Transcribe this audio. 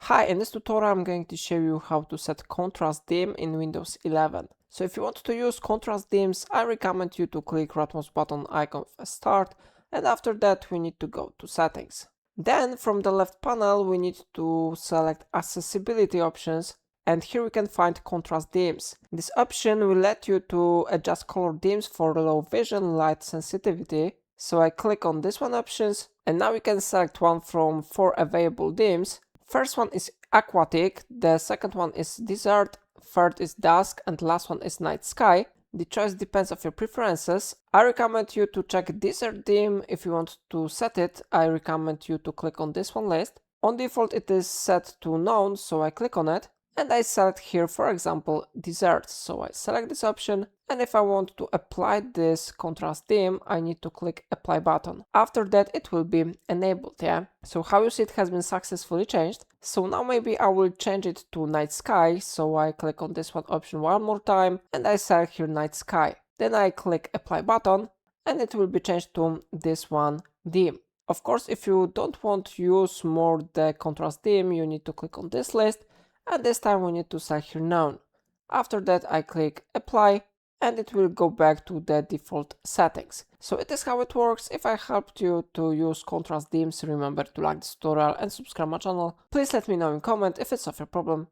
Hi, in this tutorial I'm going to show you how to set contrast dim in Windows 11. So if you want to use contrast dims, I recommend you to click rightmost button icon of start, and after that we need to go to settings. Then from the left panel we need to select accessibility options, and here we can find contrast dims. This option will let you to adjust color dims for low vision light sensitivity. So I click on this one options, and now we can select one from 4 available dims. First one is Aquatic, the second one is Desert, third is Dusk, and last one is Night Sky. The choice depends on your preferences. I recommend you to check Desert dim. If you want to set it, I recommend you to click on this one list. On default it is set to none, so I click on it. And I select here, for example, Desert. So I select this option, and if I want to apply this contrast dim, I need to click apply button. After that it will be enabled, yeah? So how you see it has been successfully changed. So now maybe I will change it to Night Sky, so I click on this one option one more time, and I select here Night Sky. Then I click apply button, and it will be changed to this one dim. Of course, if you don't want to use more the contrast dim, you need to click on this list, and this time we need to select here none. After that I click apply, and it will go back to the default settings. So it is how it works. If I helped you to use contrast dims, remember to like this tutorial and subscribe my channel. Please let me know in comment if it's of your problem.